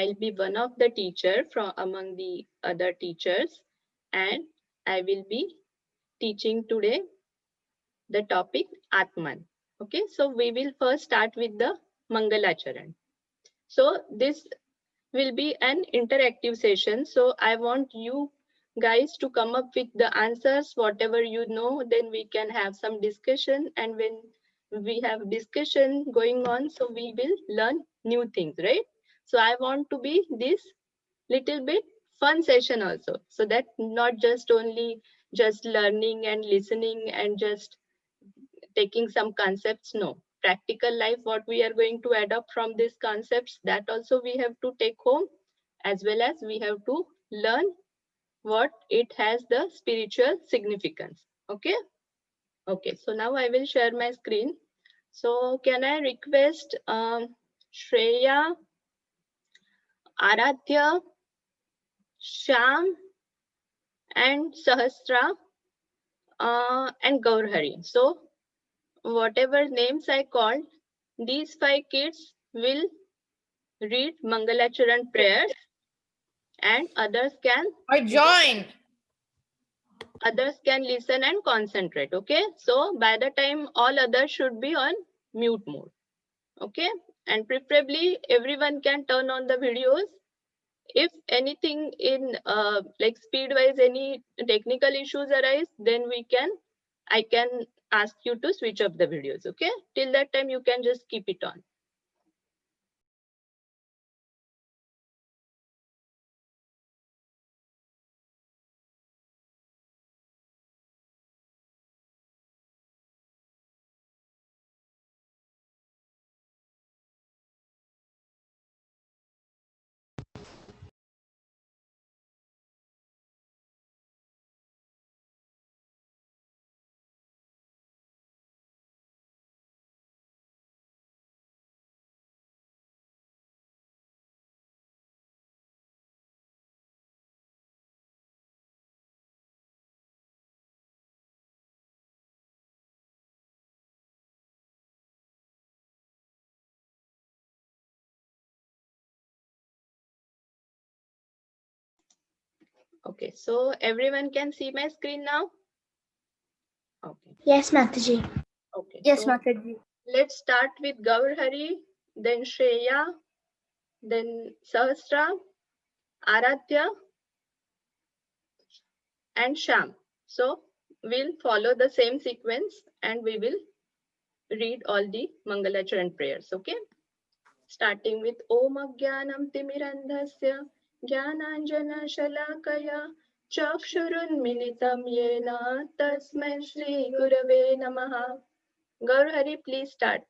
I'll be one of the teacher from among the other teachers, and I will be teaching today the topic Atman. Okay, so we will first start with the Mangalacharan. So this will be an interactive session. So I want you guys to come up with the answers, whatever you know, then we can have some discussion. And when we have discussion going on, so we will learn new things, right? So I want to be this little bit fun session also. So that not just only just learning and listening and just taking some concepts, no, practical life, what we are going to adopt from these concepts, that also we have to take home, as well as we have to learn what it has the spiritual significance. Okay, okay, so now I will share my screen. So can I request Shreya, Aradhya, Sham, and Sahasra, and Gaurhari. So whatever names I called, these 5 kids will read Mangalacharan prayers, and others can listen and concentrate. Okay, so by the time all others should be on mute mode. Okay, and preferably everyone can turn on the videos. If anything in like speed wise any technical issues arise, then I can ask you to switch up the videos. Okay, till that time you can just keep it on. Okay, so everyone can see my screen now. Okay. Yes, Mataji. Okay. Yes, So Mataji. let's start with Gaurhari, then Shreya, then Sahasra, Aradhya, and Sham. So we'll follow the same sequence and we will read all the Mangalacharan prayers. Okay. Starting with Om Agyanam Timirandhasya Jnananjana Shalakaya Chakshurunmilitam Yena Tasmai Shri Gurave Namaha. Gaurhari, please start.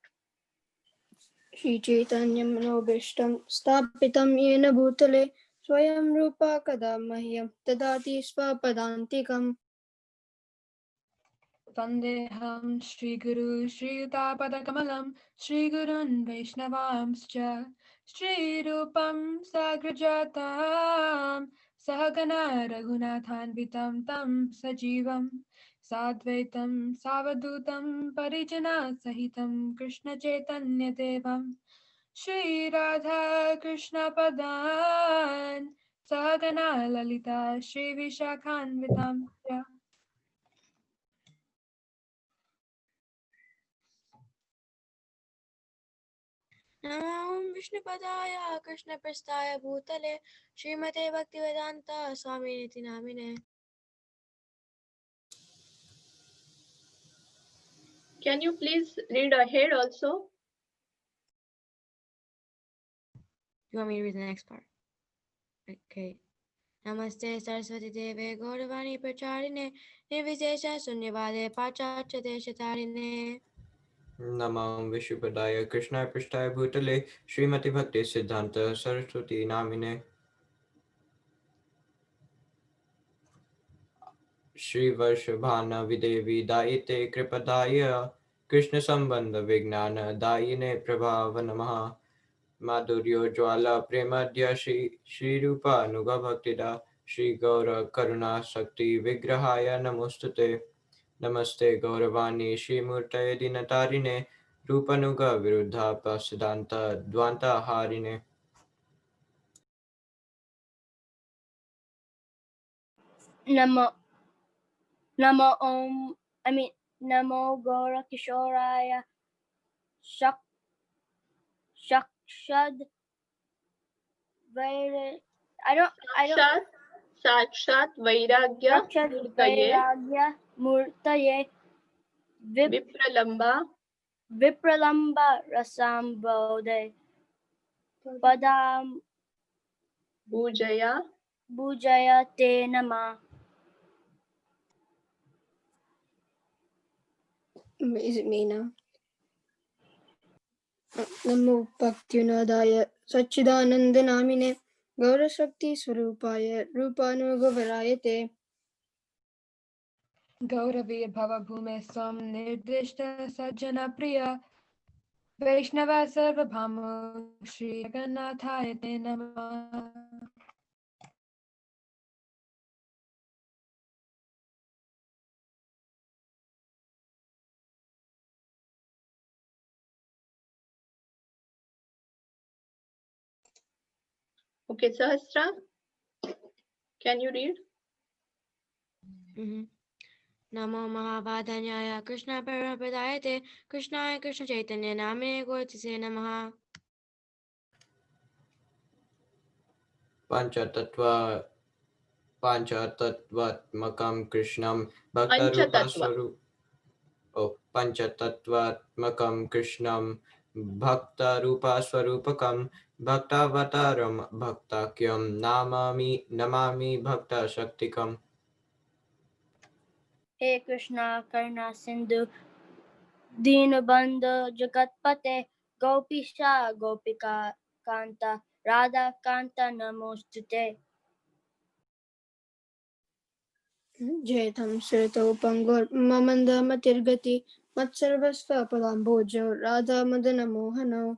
श्रीचैतन्यमनोभीष्टं स्थापितं येन भूतले स्वयं रूपा कदा मह्यं ददाति स्वपदान्तिकम् Vandeham Shri Guru Shri Utapadakammalam Shri Gurun Vaishnavamscha Shri Rupam Sagrajatam Sahagana Raghunathanvitam Tam Sajivam Sadvaitam Savadutam Parijana Sahitam Krishna Chaitanya Devam Shri Radha Krishna Padan Sahagana Lalita Shri Vishakhanvitam नमो विष्णुपदाय कृष्णप्रस्थाय भूतले श्रीमते Bhaktivedanta स्वामिनिति नामिने. Can you please read ahead also? You want me to read the next part? Okay. Namaste Saraswati Deve Gauravani Pracharine Nirvishesha Sunyavade Pachacha Deshatarine. Namam Vishnupadaya Krishna Prasthaya Bhutale Srimati Bhakti Siddhanta Saraswati Namine Shri Varshabhana Videvi Daite Kripadaya Krishna Sambandha Vignana Dayine Prabhava Namaha Madhuryo Jwala Premadya Shri Rupa Nuga Bhaktida Shri Gaura Karuna Sakti Vigrahaya Namostate Namaste Gauravani Shri Murtaye Dinatarine Rupanuga Viruddha Pasidanta Dvanta Harine Namo Namo Om. Namo Gora Kishoraya Shakshad Vair. I don't. Sakshat, Sakshat Vairagya Shakshad Murtaye Vairagya Murtaye Vipralamba Vipralamba Rasambode Padam Bhujaya Bhujaya Te Nama. Is it me now? Namo Bhaktivinodaya Sachidananda Namine Gaurashakti Swarupaya Rupanugavarayate. Gauraviya Bhava Bhume Swam Nirdishta Sajjana Priya Vaishnava Sarvabhamu Shri Jagannathaya Te Namah. Okay, Sahasra, can you read? Namo Mahabhadanyaya Krishna Parapadayate Krishnaya Krishna Chaitanya Namine Gaurtise Namaha. Panchatattvatmakam Krishnam Bhaktarupa Panchatattva. Swarup. Oh, Panchatattvatmakam Krishnam Bhaktarupa Swarupakam Bhaktavataram Bhaktakyam Namami Bhakta Shaktikam. He Krishna Karna Sindhu Dinabandha Jagatpate Gopisha Gopika Kanta Radha Kanta Namostute. Jaitam Srito Pangur Mamanda Matirgati Matsarvasva Palambojo Radha Madana Mohano.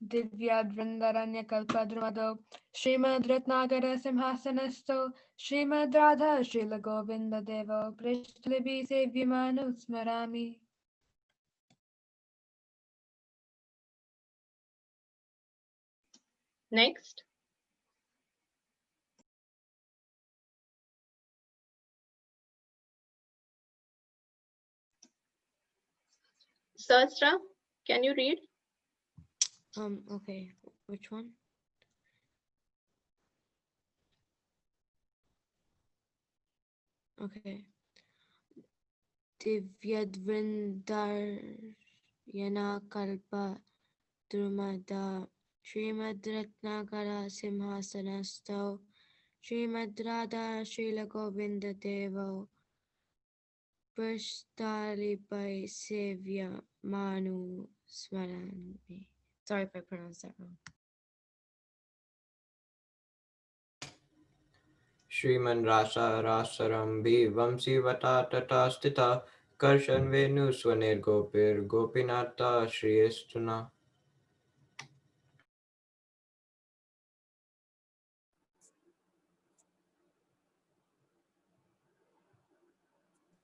Divyadvrindaranya Kalpadrumado Srimad Ratnagara Simhasanasto Srimad Radha Srila Govinda Devo Prishtalibi Sevyamanu Smarami. Next. Sahasra, can you read? Okay, which one? Okay. Divyadvrindaryana Kalpa Drumada Srimad Ratnagara Simhasanasto Srimad Radha Srila Govinda Devo Prashtalibai Sevya Manu Smarami. Sorry if I pronounced that wrong. Shriman Rasa Rasaram Vamsi Vata Tata Stita Karshan Venu Swanir Gopir Gopinata Shriyastuna.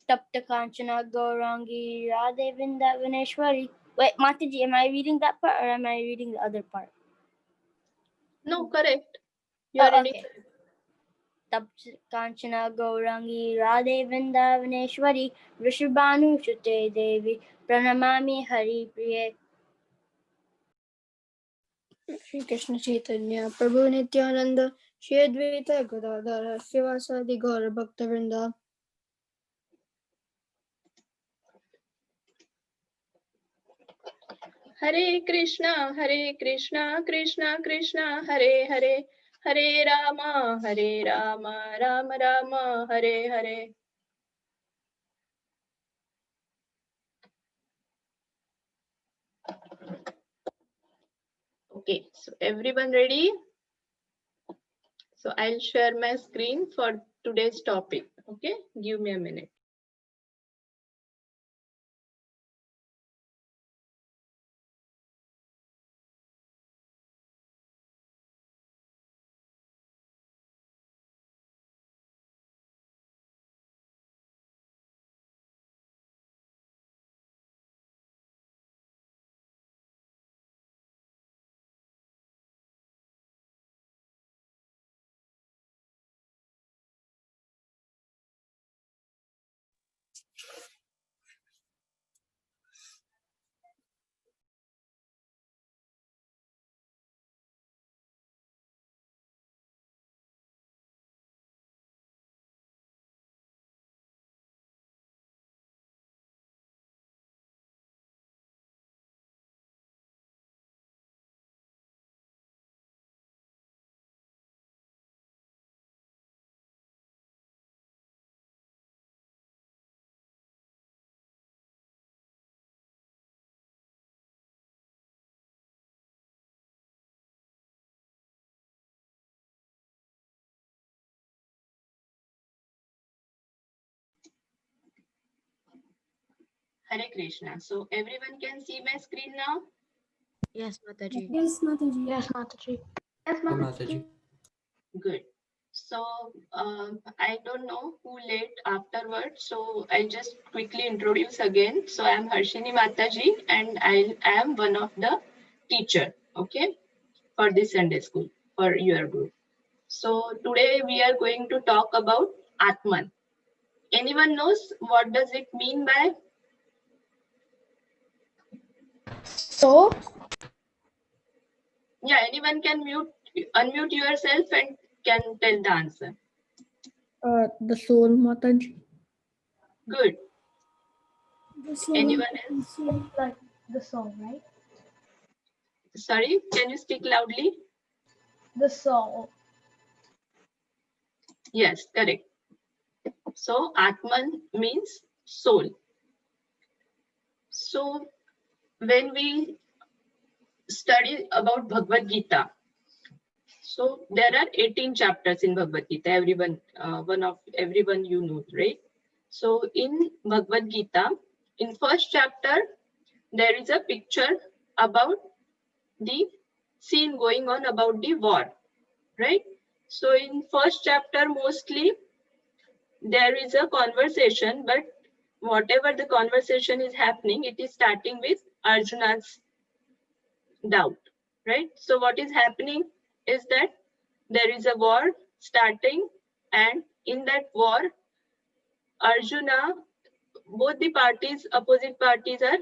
Tapta Kanchana Gaurangi Radhe Vrindavaneshwari. Wait, Mataji, am I reading that part or am I reading the other part? No, correct. You are reading. Okay. Tapta Kanchana Gaurangi Radhe Vrindavaneshwari Vrishabhanu Shute Devi Pranamami Hari Priye. Shri Krishna Chaitanya Prabhu Nityananda Shri Advaita Gadadhara Srivasadi Gaura Bhakta Vrinda. Hare Krishna, Krishna Krishna, Hare Hare, Hare Rama, Rama Rama, Hare Hare. Okay, so everyone ready? So I'll share my screen for today's topic. Okay, give me a minute. Hare Krishna. So everyone can see my screen now? Yes, Mataji. Yes, Mataji. Yes, Mataji. Hey, Mataji. Good. So I don't know who led afterwards. So I'll just quickly introduce again. So I'm Harshini Mataji and I am one of the teacher, okay, for this Sunday school, for your group. So today we are going to talk about Atman. Anyone knows what does it mean by? So, Yeah, anyone can unmute yourself and can tell the answer. The soul, Mataji. Good. The soul. Anyone else? like the soul, right? Sorry, can you speak loudly? The soul. Yes, correct. So Atman means soul. So when we study about Bhagavad Gita, so there are 18 chapters in Bhagavad Gita. Everyone you know, right? So in Bhagavad Gita, in first chapter, there is a picture about the scene going on about the war, right? So in first chapter, mostly there is a conversation, but whatever the conversation is happening, it is starting with Arjuna's doubt, right? So what is happening is that there is a war starting, and in that war, Arjuna, both the parties, opposite parties are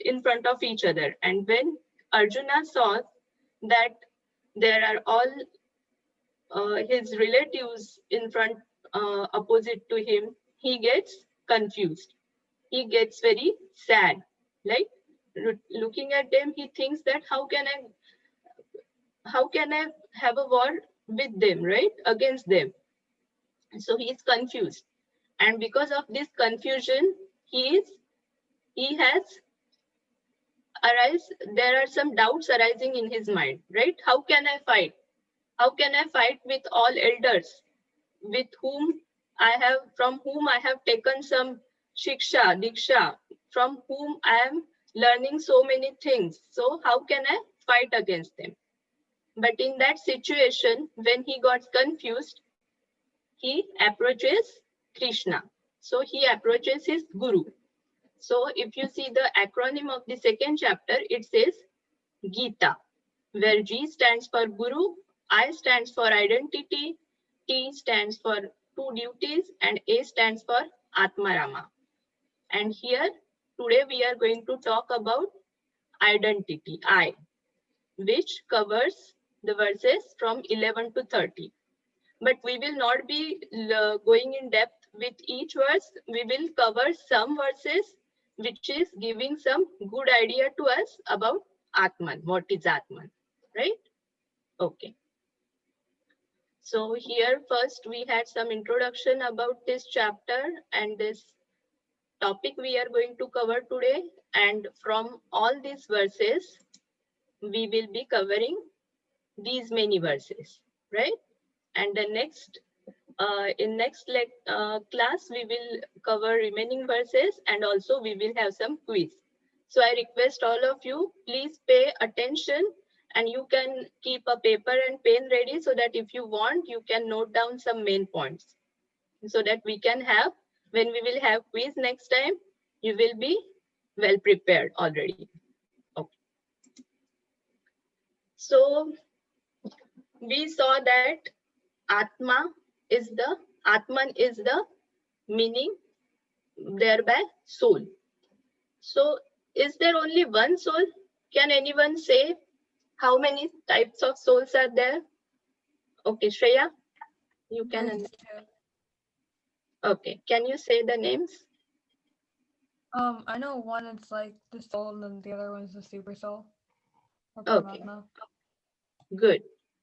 in front of each other. And when Arjuna saw that there are all his relatives in front, opposite to him, he gets confused. He gets very sad. Like looking at them, he thinks that how can I have a war with them, right? Against them. So he is confused. And because of this confusion, he has there are some doubts arising in his mind, right? How can I fight? How can I fight with all elders with from whom I have taken some shiksha, diksha, from whom I am learning so many things. So how can I fight against them? But in that situation, when he got confused, he approaches Krishna. So he approaches his guru. So if you see the acronym of the second chapter, it says Gita, where G stands for Guru, I stands for identity, T stands for two duties, and A stands for Atmarama. And here, today we are going to talk about identity, I, which covers the verses from 11 to 30. But we will not be going in depth with each verse. We will cover some verses which is giving some good idea to us about Atman. What is Atman, right? Okay. So here first we had some introduction about this chapter and this topic we are going to cover today. And from all these verses, we will be covering these many verses, right? And the next in next class, we will cover remaining verses and also we will have some quiz. So I request all of you, please pay attention and you can keep a paper and pen ready so that if you want, you can note down some main points so that we can have, when we will have quiz next time, you will be well prepared already. Okay. So we saw that Atman is the meaning thereby soul. So is there only one soul? Can anyone say how many types of souls are there? Okay, Shreya, you can. There's two. Okay, can you say the names? I know one is like the soul and then the other one's the super soul. Or Okay, Paramatma. good.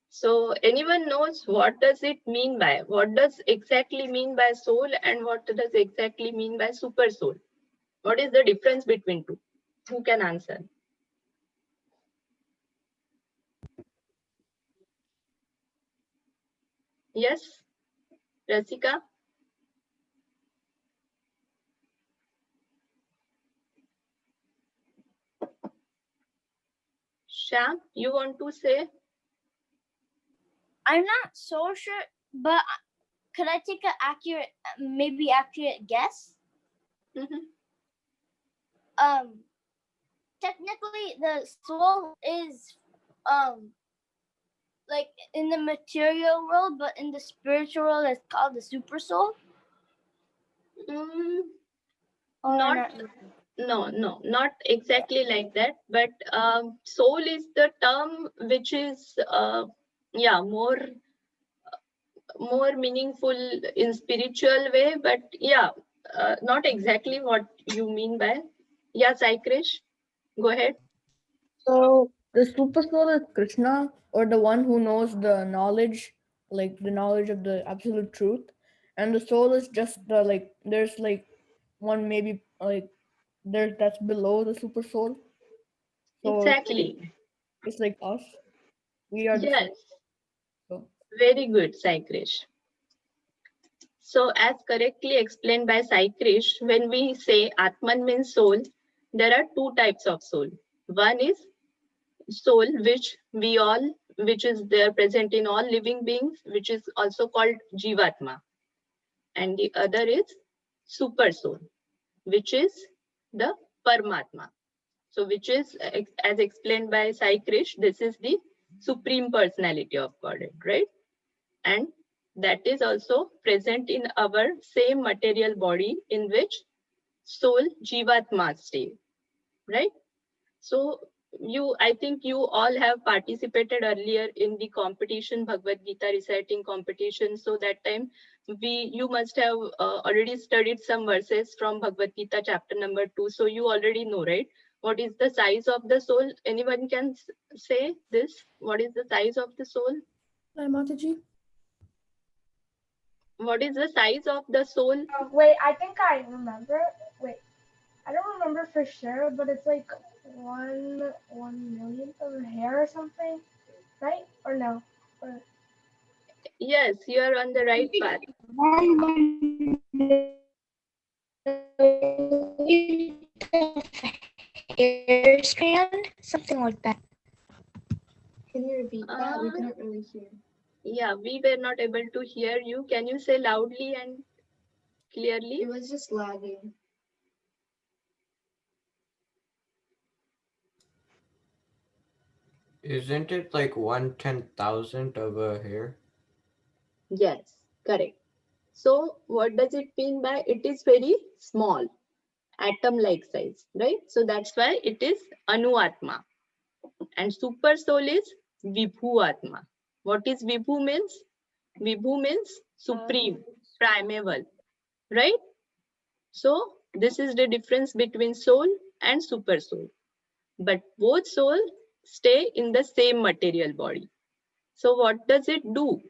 So anyone knows what does it mean by, what does exactly mean by soul and what does exactly mean by super soul? What is the difference between two? Who can answer? Yes, Rasika? Sham, you want to say? I'm not so sure, but could I take an maybe accurate guess? Mhm. Technically, the soul is like in the material world, but in the spiritual world, it's called the super soul. Mm, Or not no, not exactly like that, but soul is the term which is yeah, more meaningful in spiritual way, but yeah, not exactly what you mean by. Yeah, Saikrish, go ahead. So the super soul is Krishna, or the one who knows the knowledge, like the knowledge of the absolute truth, and the soul is just the like there's like one maybe like there's that's below the super soul. So Exactly. it's like us. We are the Yes, soul. So very good, Saikrish. So, as correctly explained by Saikrish, when we say Atman means soul, there are two types of soul. One is soul, which is there present in all living beings, which is also called Jivatma. And the other is super soul, which is the Paramatma. So, which is, as explained by Sai Krish, this is the supreme personality of Godhead, right? And that is also present in our same material body in which soul Jivatma stay, right? So I think you all have participated earlier in the competition, Bhagavad Gita reciting competition. So that time you must have already studied some verses from Bhagavad Gita chapter number 2. So you already know, right? What is the size of the soul? Anyone can say this? What is the size of the soul? Mataji. What is the size of the soul? Wait, I think I remember. Wait, I don't remember for sure, but it's like 1 millionth of a hair or something, right? Or no? Or, Yes, you are on the right path. 1 millionth of hair strand, something like that. Can you repeat that? We Uh, couldn't really hear. yeah, we were not able to hear you. Can you say loudly and clearly? It was just lagging. Isn't it like 1/10,000th of a hair? Yes, correct. So what does it mean by it is very small, atom-like size, right? So that's why it is Anuatma. And super soul is Vibhu Atma. What is Vibhu means? Vibhu means supreme, primeval, right? So this is the difference between soul and super soul. But both souls stay in the same material body. So what does it do?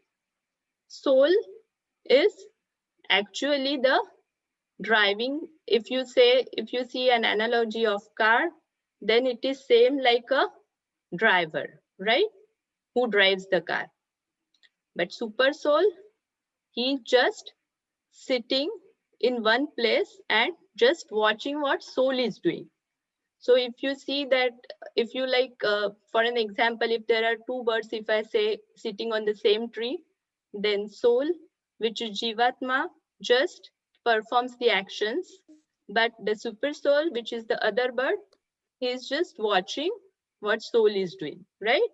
Soul is actually the driving. If you see an analogy of car, then it is same like a driver, right? Who drives the car. But super soul, he just sitting in one place and just watching what soul is doing. So if you see that, if you like, for an example, if there are two birds, if I say sitting on the same tree, then soul, which is Jivatma, just performs the actions. But the super soul, which is the other bird, he is just watching what soul is doing, right?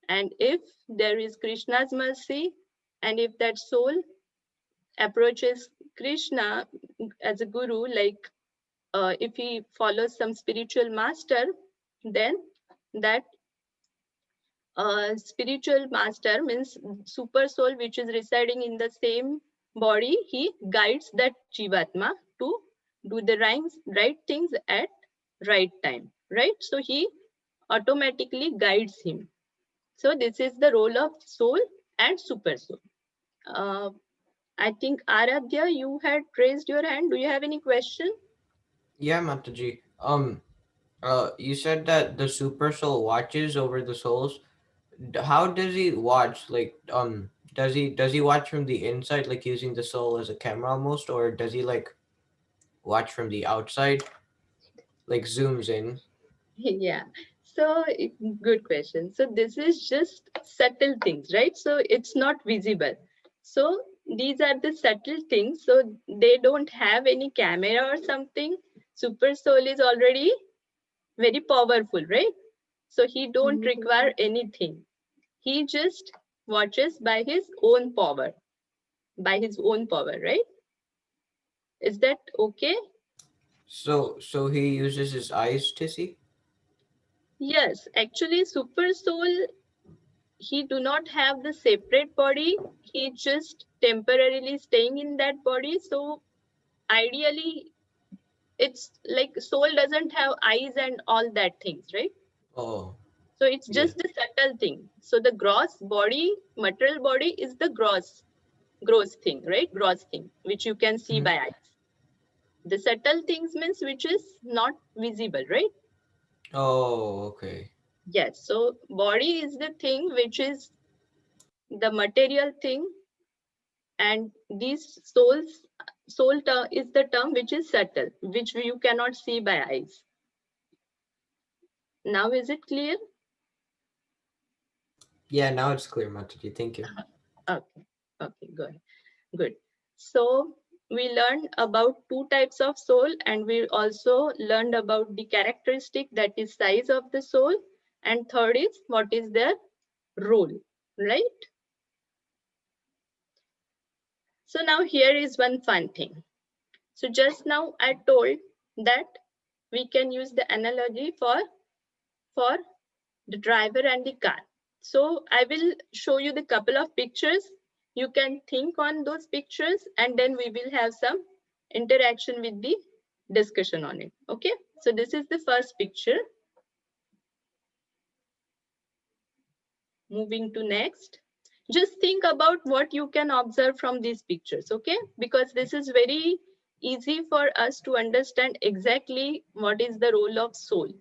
And if there is Krishna's mercy, and if that soul approaches Krishna as a guru, like if he follows some spiritual master, then that spiritual master means super soul, which is residing in the same body, he guides that Jivatma to do the right things at right time, right? So he automatically guides him. So this is the role of soul and super soul. Uh, I think Aradhya, you had raised your hand. Do you have any question? Yeah, Mataji. You said that the super soul watches over the souls. How does he watch? Like, does he watch from the inside, like using the soul as a camera almost, or does he like watch from the outside, like zooms in? Yeah. So good question. So this is just subtle things, right? So it's not visible. So these are the subtle things. So they don't have any camera or something. Super soul is already very powerful, right? So he don't require anything. He just watches by his own power, right? Is that okay? So he uses his eyes to see? Yes, actually super soul, he do not have the separate body. He just temporarily staying in that body. So ideally it's like soul doesn't have eyes and all that things, right? Oh, So it's yeah. just the subtle thing. So the gross body, material body is the gross thing, right? Gross thing, which you can see Mhm. by eyes. The subtle things means which is not visible, right? Oh, okay. Yes. So body is the thing which is the material thing, and these soul term is the term which is subtle, which you cannot see by eyes. Now is it clear? Yeah, now it's clear, Mataji. Thank you. Okay. Okay. Good. So we learned about two types of soul, and we also learned about the characteristic, that is size of the soul, and third is what is their role, right? So now here is one fun thing. So just now I told that we can use the analogy for the driver and the car. So I will show you the couple of pictures. You can think on those pictures, and then we will have some interaction with the discussion on it. Okay. So this is the first picture. Moving to next. Just think about what you can observe from these pictures. Okay. Because this is very easy for us to understand exactly what is the role of soul.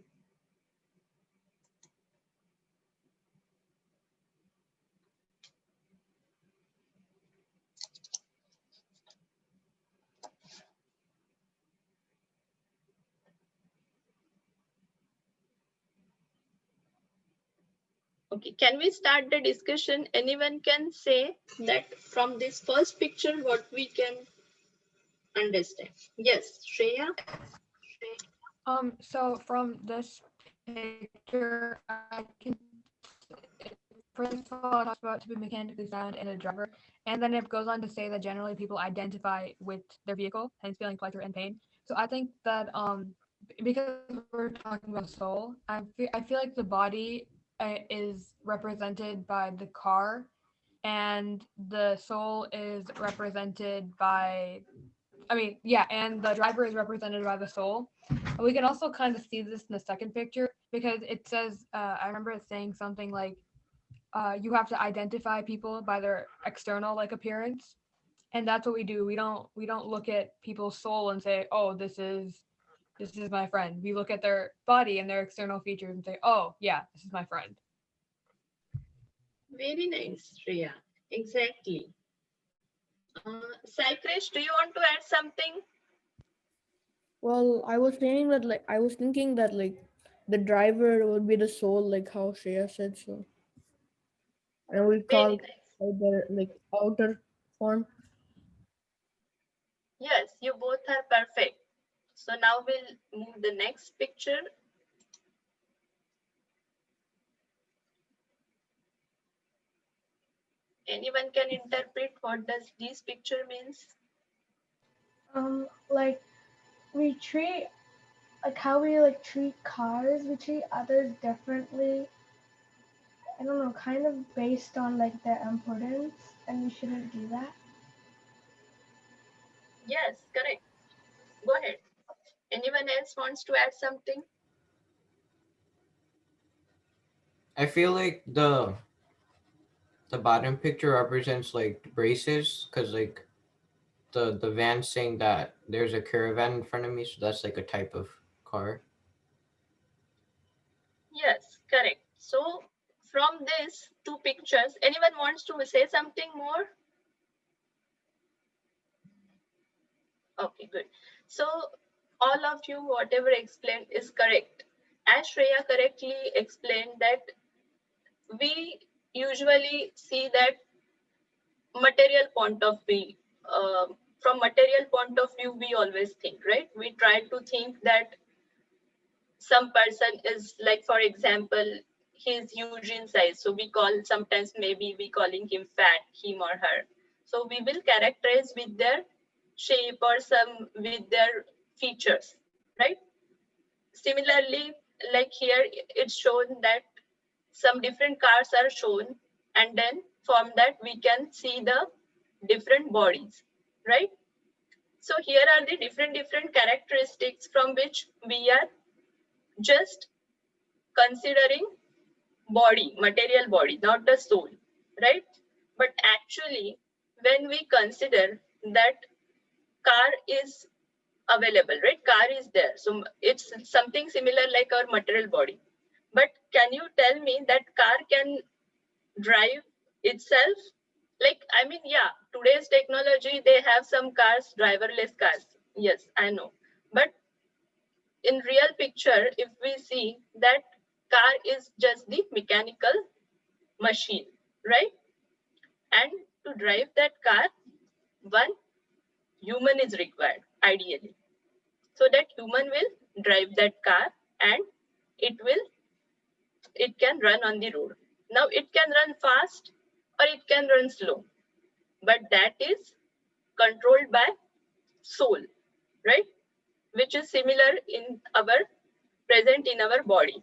Okay, can we start the discussion? Anyone can say that from this first picture, what we can understand? Yes, Shreya? So from this picture, I can first of all, it talks about to be mechanically sound and a driver, and then it goes on to say that generally people identify with their vehicle, hence feeling pleasure and pain. So I think that because we're talking about soul, I feel like the body is represented by the car, and the soul is represented by, I mean, yeah, and the driver is represented by the soul. We can also kind of see this in the second picture because it says, I remember it saying something like, you have to identify people by their external like appearance, and that's what we do. We don't look at people's soul and say, oh, this is my friend. We look at their body and their external features and say, oh yeah, this is my friend. Very nice, Shreya. Exactly. Saikresh, do you want to add something? Well, I was thinking that the driver would be the soul, like how Shreya said so, and we Very call nice. the outer form. Yes, you both are perfect. So now we'll move the next picture. Anyone can interpret what does this picture means? Like we treat, like how we like treat cars, we treat others differently. I don't know, kind of based on like their importance, and we shouldn't do that. Yes, correct. Go ahead. Anyone else wants to add something? I feel like the bottom picture represents like braces, because like the van saying that there's a caravan in front of me, so that's like a type of car. Yes, correct. So from these two pictures, anyone wants to say something more? Okay, good. So all of you, whatever explained is correct. as Shreya correctly explained, that we usually see that material point of view. From material point of view, we always think, right? We try to think that some person is like, for example, he's huge in size. So we call, sometimes maybe we calling him fat, him or her. So we will characterize with their shape or some with their features, right? Similarly, like here, it's shown that some different cars are shown, and then from that we can see the different bodies, right? So here are the different characteristics from which we are just considering body, material body, not the soul, right? But actually, when we consider that car is available, right? Car is there. So it's something similar like our material body. But can you tell me that car can drive itself? Like, I mean, yeah, today's technology, they have some cars, driverless cars. Yes, I know. But in real picture, if we see that car is just the mechanical machine, right? And to drive that car, one human is required, ideally. So that human will drive that car and it can run on the road. Now it can run fast or it can run slow, but that is controlled by soul, right? Which is similar in our present in our body.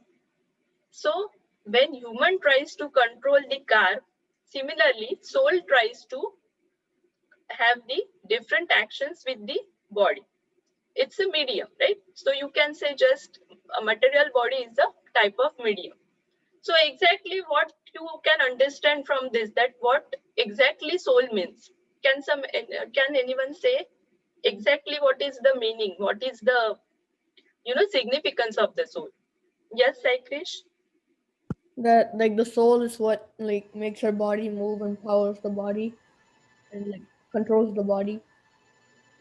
So when human tries to control the car, similarly soul tries to have the different actions with the body. It's a medium, right? So you can say just a material body is a type of medium. So exactly what you can understand from this, that what exactly soul means? Can anyone say exactly what is the meaning? What is the significance of the soul? Yes, Saikrish? That like the soul is what like makes our body move and powers the body and like controls the body.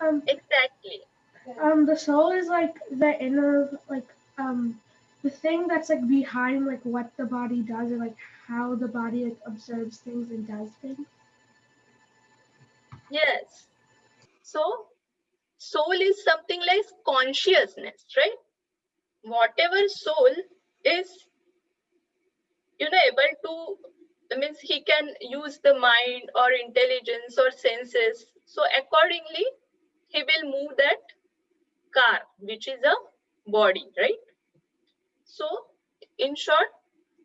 Exactly. The soul is like the inner, like the thing that's like behind like what the body does, or like how the body like observes things and does things. Yes. So soul is something like consciousness, right? Whatever soul is, able to, means he can use the mind or intelligence or senses. So accordingly, he will move that car, which is a body, right? So in short,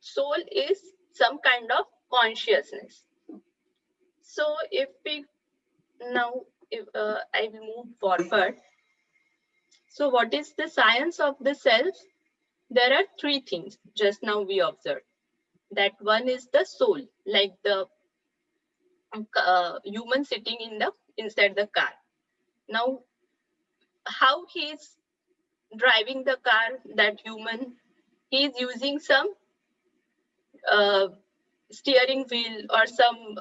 soul is some kind of consciousness. So if we now, if I will move forward. So what is the science of the cells? There are three things just now we observed. That one is the soul, like the human sitting inside the car. Now, how he's driving the car, that human, he's using some steering wheel or some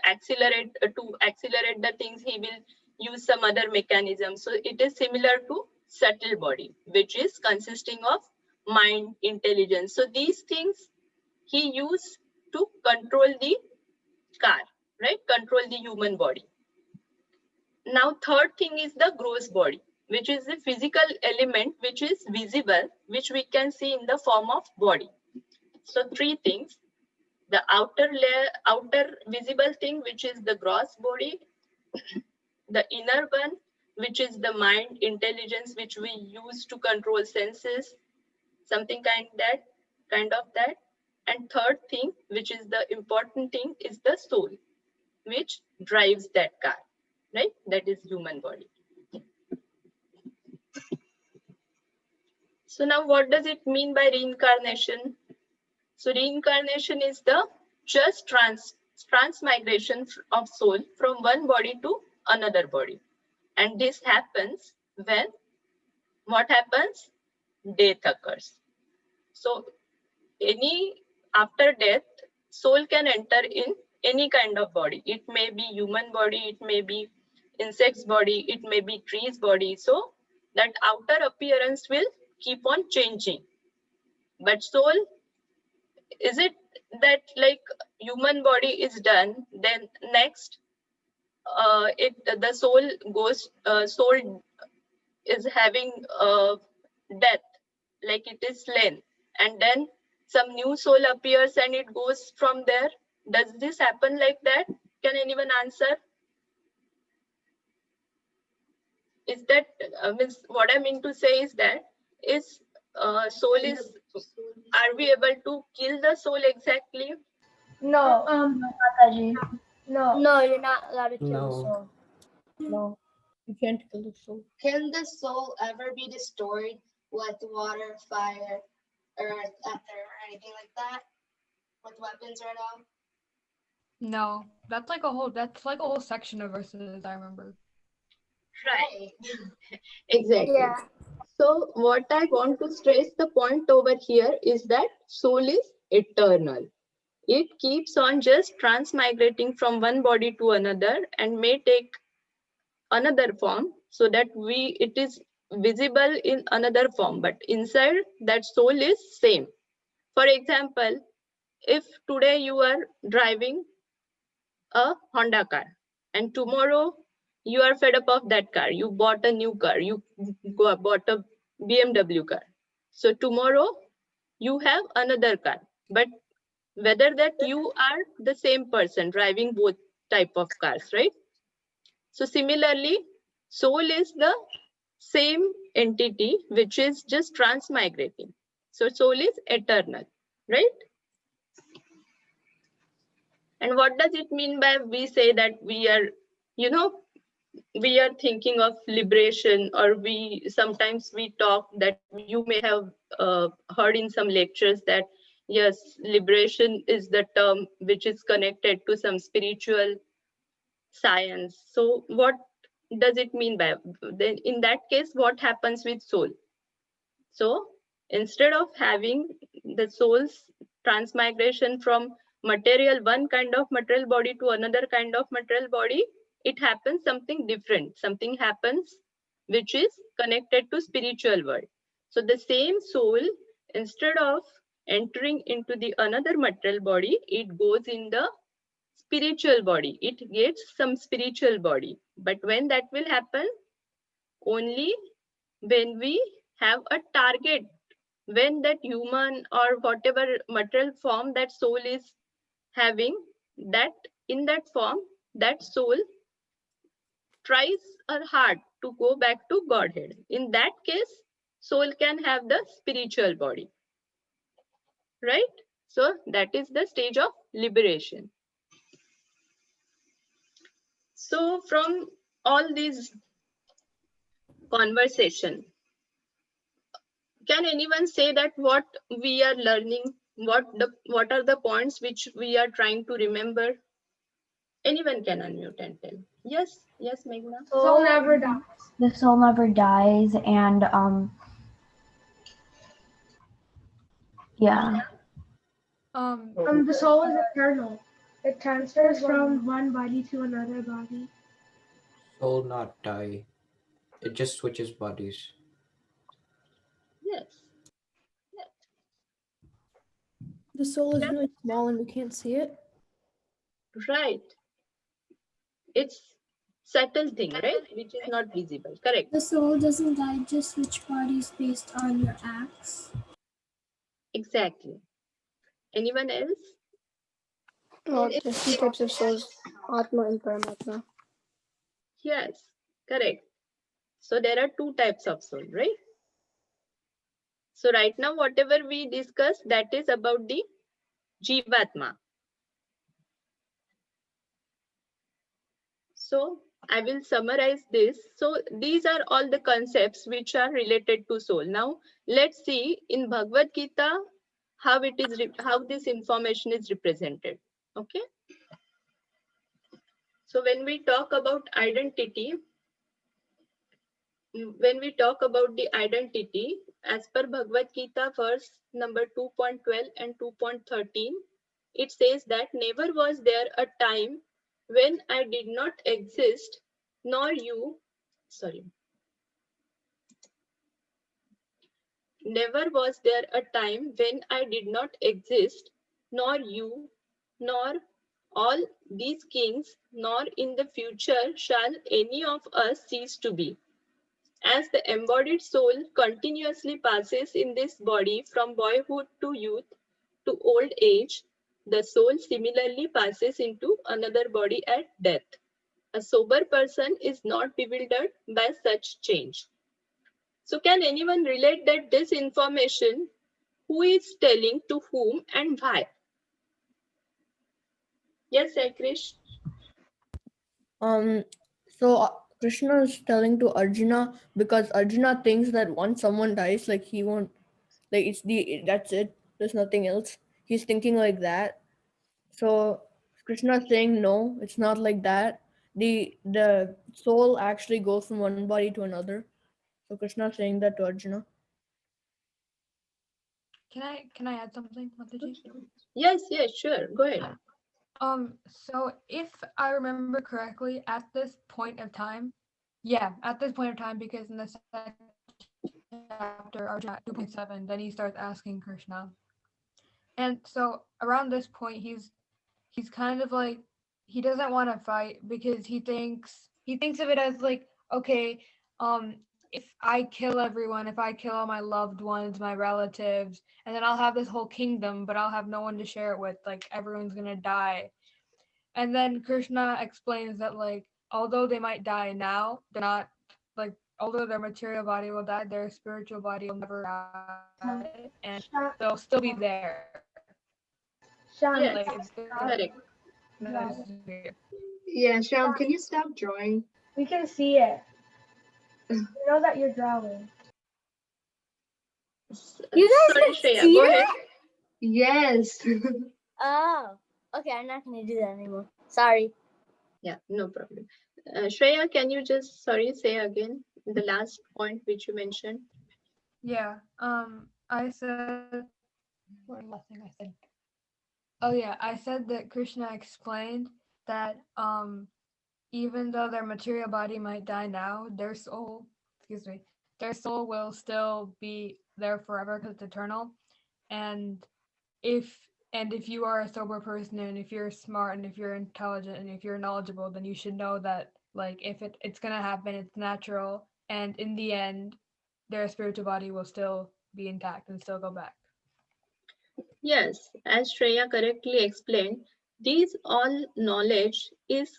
accelerate to accelerate the things. He will use some other mechanism. So it is similar to subtle body, which is consisting of mind, intelligence. So these things he used to control the car, right? Control the human body. Now, third thing is the gross body, which is the physical element which is visible, which we can see in the form of body. So three things: the outer layer, outer visible thing, which is the gross body; the inner one, which is the mind, intelligence, which we use to control senses, something kind of that. And third thing, which is the important thing, is the soul, which drives that car, right? That is human body. So now what does it mean by reincarnation? So reincarnation is the just transmigration of soul from one body to another body. And this happens when, what happens? Death occurs. So after death, soul can enter in any kind of body. It may be human body, it may be insect's body, it may be tree's body. So that outer appearance will keep on changing. But soul, is it that like human body is done, then next the soul goes, soul is having death, like it is slain, and then some new soul appears and it goes from there? Does this happen like that? Can anyone answer? Is that means what I mean to say is that is soul is, are we able to kill the soul exactly? No, Mataji. no. No, you're not allowed to kill the No. soul. No, you can't kill the soul. Can the soul ever be destroyed with water, fire, earth, ether, or anything like that? With weapons right now? No, that's like a whole section of verses I remember. Right. Exactly. Yeah. So what I want to stress the point over here is that soul is eternal. It keeps on just transmigrating from one body to another and may take another form, so that it is visible in another form, but inside that soul is same. For example, if today you are driving a Honda car and tomorrow you are fed up of that car, you bought a new car, you bought a BMW car, so tomorrow you have another car, but whether that you are the same person driving both type of cars, right? So similarly, soul is the same entity which is just transmigrating. So soul is eternal, right? And what does it mean by we say that we are, you know, we are thinking of liberation, or we sometimes we talk that you may have heard in some lectures that yes, liberation is the term which is connected to some spiritual science. So what does it mean by, then in that case what happens with soul? So instead of having the soul's transmigration from material, one kind of material body to another kind of material body, it happens something different. Something happens which is connected to spiritual world. So the same soul, instead of entering into the another material body, it goes in the spiritual body. It gets some spiritual body. But when that will happen? Only when we have a target, when that human or whatever material form that soul is having, that in that form that soul tries hard to go back to Godhead. In that case, soul can have the spiritual body, right? So that is the stage of liberation. So from all these conversation, can anyone say that what we are learning, what are the points which we are trying to remember? Anyone can unmute and tell. Yes, Meghna. Soul never dies. The soul never dies, and yeah. The soul is eternal. It transfers from one body to another body. Soul not die. It just switches bodies. Yes, The soul is really small and we can't see it. right. It's subtle thing, right? Which is not visible. Correct. The soul doesn't die, just switch bodies based on your acts. Exactly. Anyone else? Well, there's two types of souls, Atma and Paramatma. Yes, correct. So there are two types of soul, right? So right now, whatever we discussed, that is about the Jivatma. So I will summarize this. So these are all the concepts which are related to soul. Now let's see in Bhagavad Gita how it is, how this information is represented. Okay. So when we talk about identity, when we talk about the identity, as per Bhagavad Gita, verse number 2.12 and 2.13, it says that never was there a time when I did not exist, nor you, sorry, never was there a time when I did not exist, nor you, nor all these kings, nor in the future shall any of us cease to be. As the embodied soul continuously passes in this body from boyhood to youth to old age, the soul similarly passes into another body at death. A sober person is not bewildered by such change. So can anyone relate that this information, who is telling to whom and why? Yes, Krish. So Krishna is telling to Arjuna because Arjuna thinks that once someone dies, like he won't, like that's it. There's nothing else. He's thinking like that. So Krishna is saying no, it's not like that. The soul actually goes from one body to another. So Krishna is saying that to Arjuna. Can I add something, Mataji? Yes, yes, sure. Go ahead. So if I remember correctly, at this point of time, at this point of time, because in the second chapter, Arjuna 2.7, then he starts asking Krishna. And so around this point, he's kind of like, he doesn't want to fight because he thinks of it as like, okay, if I kill everyone, if I kill all my loved ones, my relatives, and then I'll have this whole kingdom, but I'll have no one to share it with, like everyone's gonna die. And then Krishna explains that, like, although they might die now, they're not, like, although their material body will die, their spiritual body will never die, and they'll still be there. Shan, Yes, Like, it's correct. disappear. Yeah, Sham, can you stop drawing? we can see it. We know that you're drawing. You guys Sorry, can Shreya, see go it? ahead. Yes. Oh, okay. I'm not gonna do that anymore. Sorry. Yeah, no problem. Shreya, can you just, say again the last point which you mentioned? Yeah. I said, what was the last thing I said? Oh yeah, I said that Krishna explained that even though their material body might die now, their soul will still be there forever because it's eternal. And if if you are a sober person, and if you're smart, and if you're intelligent, and if you're knowledgeable, then you should know that, like, if it's gonna happen, it's natural, and in the end, their spiritual body will still be intact and still go back. Yes, as Shreya correctly explained, these all knowledge is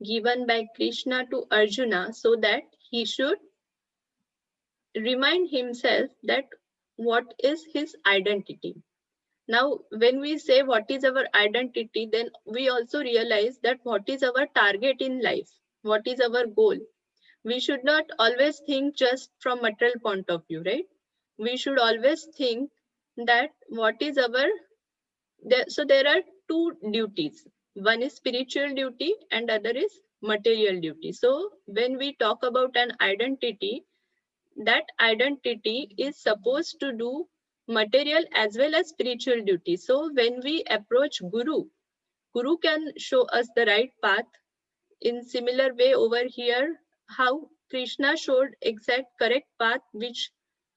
given by Krishna to Arjuna so that he should remind himself that what is his identity. Now, when we say what is our identity, then we also realize that what is our target in life, what is our goal. We should not always think just from material point of view, right? We should always think that what is our, so there are two duties. One is spiritual duty and other is material duty. So when we talk about an identity, that identity is supposed to do material as well as spiritual duty. So when we approach Guru can show us the right path. In similar way over here, how Krishna showed exact correct path which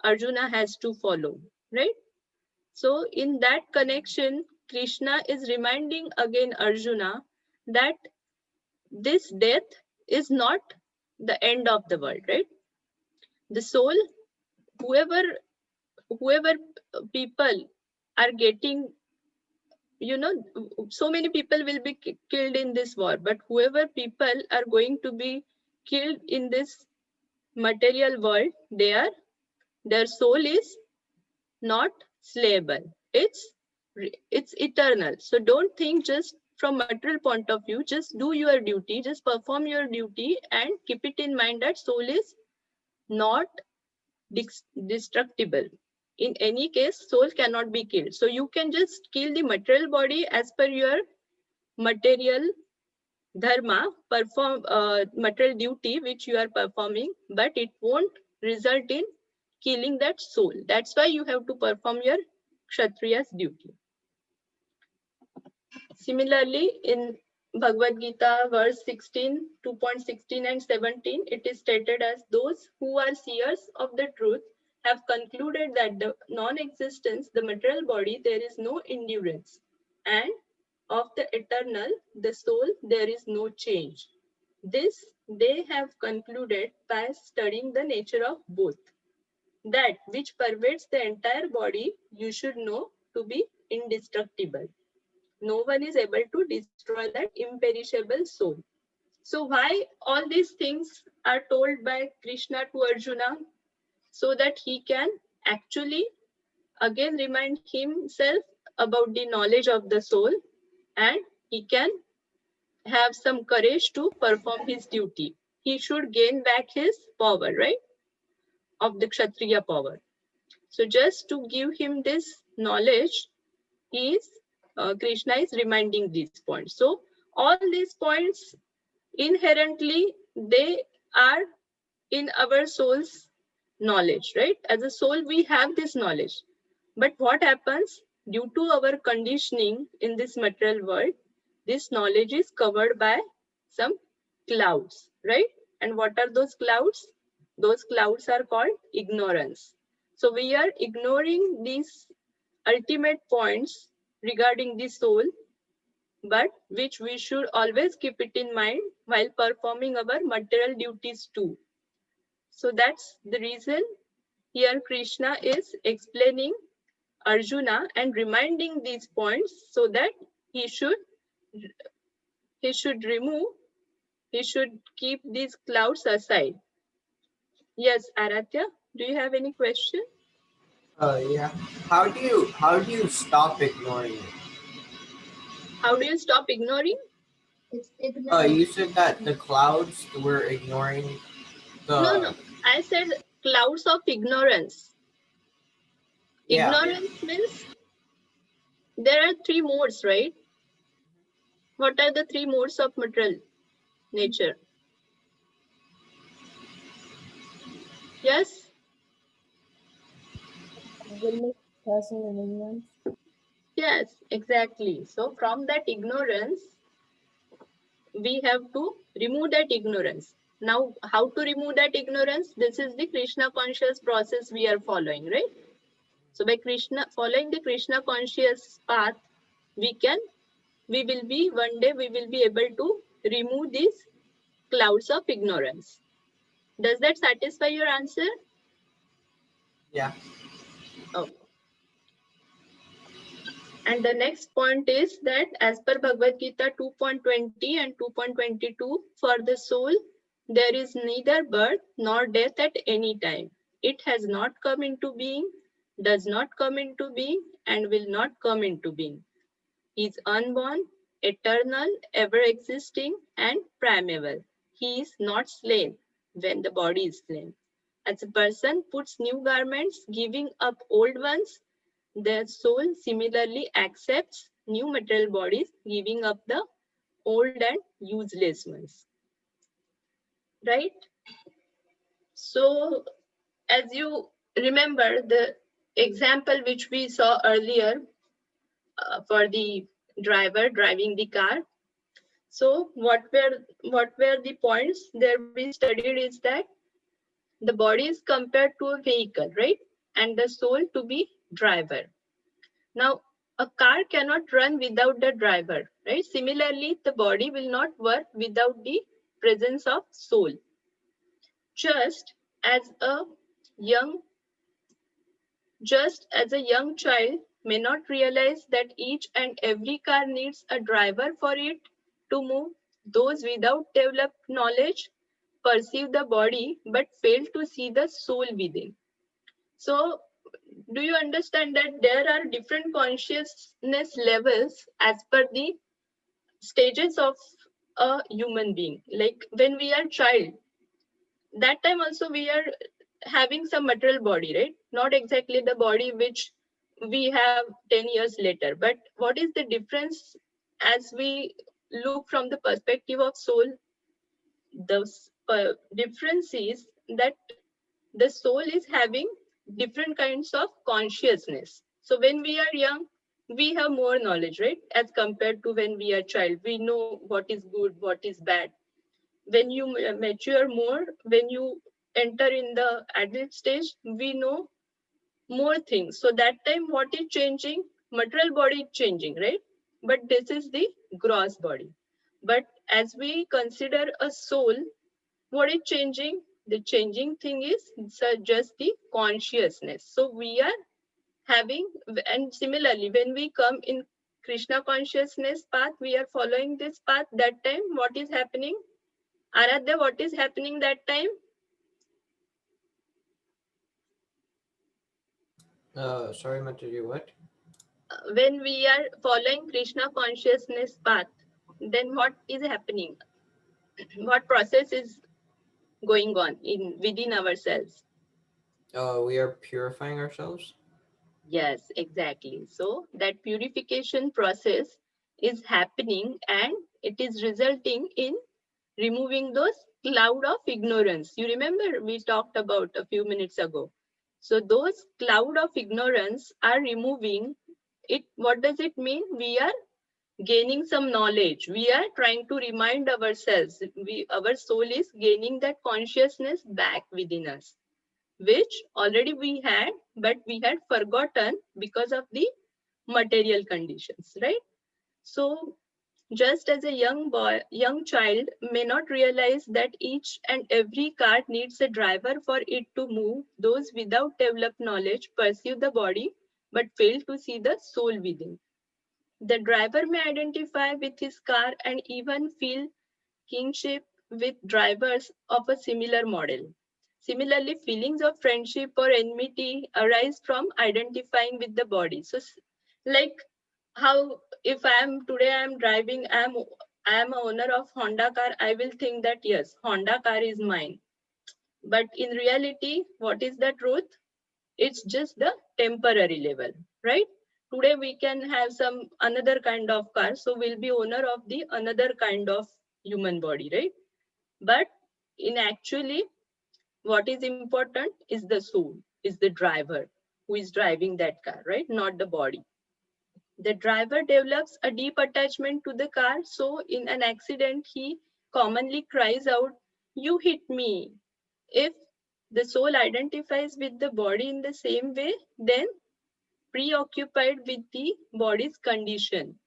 Arjuna has to follow, right? So in that connection, Krishna is reminding again Arjuna that this death is not the end of the world, right? The soul, whoever whoever people are getting, so many people will be killed in this war, but whoever people are going to be killed in this material world, their soul is not slayable. It's eternal. So don't think just from material point of view. Just do your duty, just perform your duty, and keep it in mind that soul is not destructible. In any case, soul cannot be killed. So you can just kill the material body as per your material dharma, perform material duty which you are performing, but it won't result in killing that soul. That's why you have to perform your kshatriya's duty. Similarly, in Bhagavad Gita, verse 16, 2.16 and 17, it is stated as those who are seers of the truth have concluded that the non-existence, the material body, there is no endurance, and of the eternal, the soul, there is no change. This they have concluded by studying the nature of both. That which pervades the entire body, you should know to be indestructible. No one is able to destroy that imperishable soul. So why all these things are told by Krishna to Arjuna? So that he can actually again remind himself about the knowledge of the soul, and he can have some courage to perform his duty. He should gain back his power, right? Of the Kshatriya power. So just to give him this knowledge, Krishna is reminding these points. So all these points inherently they are in our soul's knowledge, right? As a soul, we have this knowledge. But what happens due to our conditioning in this material world, this knowledge is covered by some clouds, right? And what are those clouds? Those clouds are called ignorance. So we are ignoring these ultimate points regarding the soul, but which we should always keep it in mind while performing our material duties too. So that's the reason here Krishna is explaining Arjuna and reminding these points so that he should keep these clouds aside. Yes, Aratya, do you have any question? Yeah. How do you stop ignoring it? How do you stop ignoring? It's ignorant. You said that the clouds were ignoring the. No. I said clouds of ignorance. Yeah. Ignorance means there are three modes, right? What are the three modes of material nature? Yes? Goodness, person, and ignorance. Yes, exactly. So from that ignorance, we have to remove that ignorance. Now, how to remove that ignorance? This is the Krishna conscious process we are following, right? So by following the Krishna conscious path, one day we will be able to remove these clouds of ignorance. Does that satisfy your answer? Yeah. Oh. And the next point is that as per Bhagavad Gita 2.20 and 2.22, for the soul, there is neither birth nor death at any time. It has not come into being, does not come into being, and will not come into being. He is unborn, eternal, ever existing, and primeval. He is not slain when the body is slain. As a person puts new garments, giving up old ones, the soul similarly accepts new material bodies, giving up the old and useless ones. Right? So, as you remember the example which we saw earlier for the driver driving the car. So, what were the points there we studied is that the body is compared to a vehicle, right? And the soul to be driver. Now, a car cannot run without the driver, right? Similarly, the body will not work without the presence of soul. Just as a young child may not realize that each and every car needs a driver for it to move, those without developed knowledge perceive the body but fail to see the soul within. So, do you understand that there are different consciousness levels as per the stages of a human being? Like when we are child, that time also we are having some material body, right? Not exactly the body which we have 10 years later. But what is the difference as we look from the perspective of soul? The difference is that the soul is having different kinds of consciousness. So when we are young, we have more knowledge, right? As compared to when we are child, we know what is good, what is bad. When you mature more, when you enter in the adult stage, we know more things. So that time what is changing? Material body is changing, right? But this is the gross body. But as we consider a soul, what is changing? The changing thing is just the consciousness. So we are having, and similarly, when we come in Krishna consciousness path, we are following this path. That time, what is happening? Aradhya, what is happening that time? Sorry, Mataji, what? When we are following Krishna consciousness path, then what is happening? What process is going on in within ourselves? We are purifying ourselves. Yes, exactly. So that purification process is happening and it is resulting in removing those cloud of ignorance. You remember we talked about a few minutes ago. So those cloud of ignorance are removing it. What does it mean? We are gaining some knowledge. We are trying to remind ourselves. Our soul is gaining that consciousness back within us, which already we had, but we had forgotten because of the material conditions, right? So just as a young child may not realize that each and every car needs a driver for it to move, those without developed knowledge pursue the body but fail to see the soul within. The driver may identify with his car and even feel kinship with drivers of a similar model. Similarly, feelings of friendship or enmity arise from identifying with the body. So, like how if I am driving, I am a owner of Honda car, I will think that yes, Honda car is mine. But in reality, what is the truth? It's just the temporary level, right? Today we can have some another kind of car, so we'll be owner of the another kind of human body, right? But in actually, what is important is the soul, is the driver who is driving that car, right? Not the body. The driver develops a deep attachment to the car, so in an accident, he commonly cries out, "You hit me." If the soul identifies with the body in the same way, then preoccupied with the body's condition,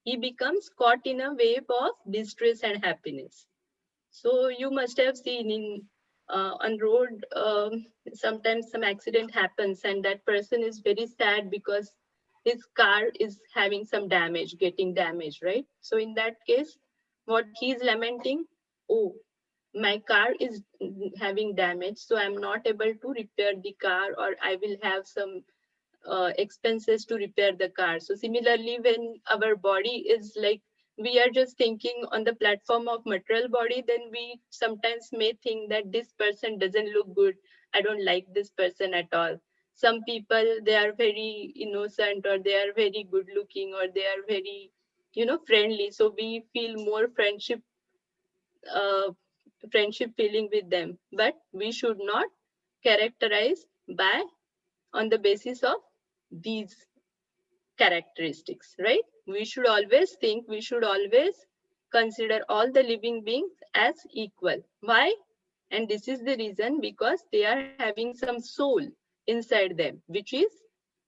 he becomes caught in a wave of distress and happiness. So you must have seen in on road, sometimes some accident happens and that person is very sad because his car is having some damage, getting damaged, right? So in that case, what he's lamenting, oh, my car is having damage, so I'm not able to repair the car, or I will have some expenses to repair the car. So similarly, when our body is like, we are just thinking on the platform of material body, then we sometimes may think that this person doesn't look good. I don't like this person at all. Some people, they are very innocent, or they are very good looking, or they are very, friendly. So we feel more uh, friendship feeling with them. But we should not characterize by on the basis of these characteristics, right? We should always think, we should always consider all the living beings as equal. Why? And this is the reason, because they are having some soul inside them, which is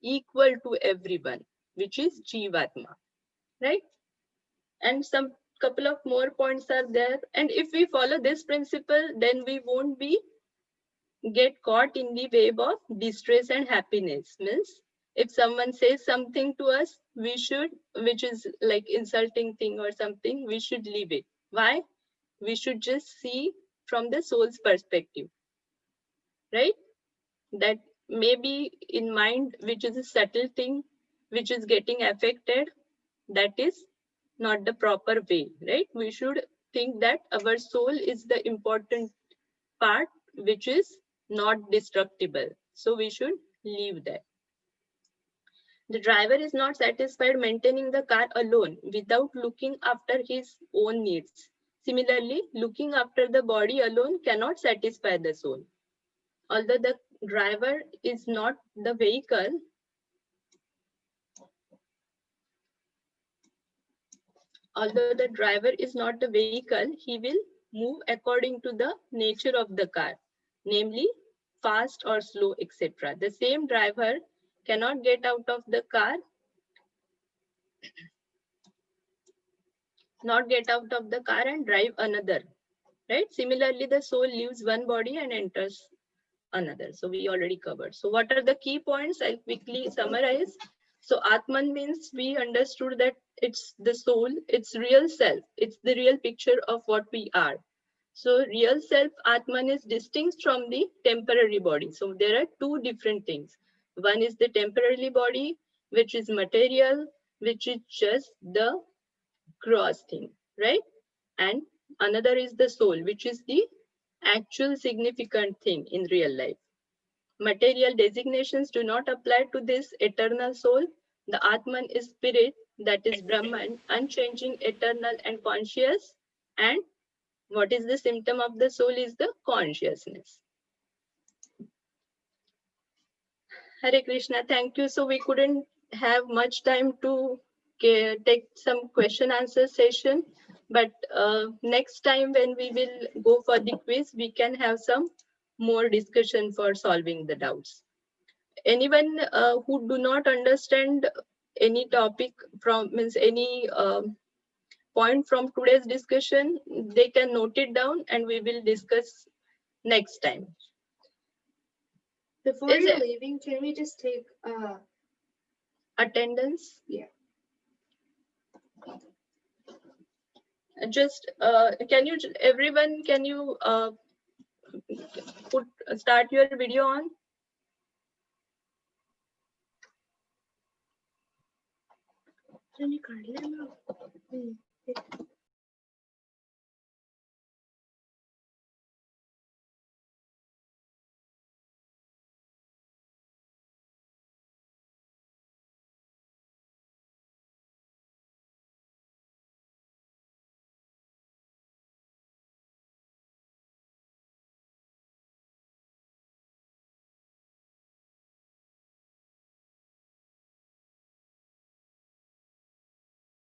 equal to everyone, which is Jivatma, right? And some couple of more points are there. And if we follow this principle, then we won't be get caught in the wave of distress and happiness. Means if someone says something to us, we should, which is like insulting thing or something, we should leave it. Why? We should just see from the soul's perspective, right? That maybe in mind, which is a subtle thing, which is getting affected, that is not the proper way, right? We should think that our soul is the important part, which is not destructible. So we should leave that. The driver is not satisfied maintaining the car alone without looking after his own needs. Similarly, looking after the body alone cannot satisfy the soul. Although the driver is not the vehicle, he will move according to the nature of the car, namely fast or slow, etc. The same driver cannot get out of the car, and drive another, right? Similarly, the soul leaves one body and enters another. So we already covered. So what are the key points? I'll quickly summarize. So Atman means we understood that it's the soul, it's real self, it's the real picture of what we are. So real self, Atman, is distinct from the temporary body. So there are two different things. One is the temporary body, which is material, which is just the gross thing, right? And another is the soul, which is the actual significant thing in real life. Material designations do not apply to this eternal soul. The Atman is spirit, that is Brahman, unchanging, eternal, and conscious. And what is the symptom of the soul is the consciousness. Hare Krishna, thank you. So we couldn't have much time to take some question answer session, but next time when we will go for the quiz, we can have some more discussion for solving the doubts. Anyone who do not understand any topic from, means any point from today's discussion, they can note it down and we will discuss next time. Before you're leaving, can we just take attendance? Yeah. Just can you, everyone, can you start your video on? Can you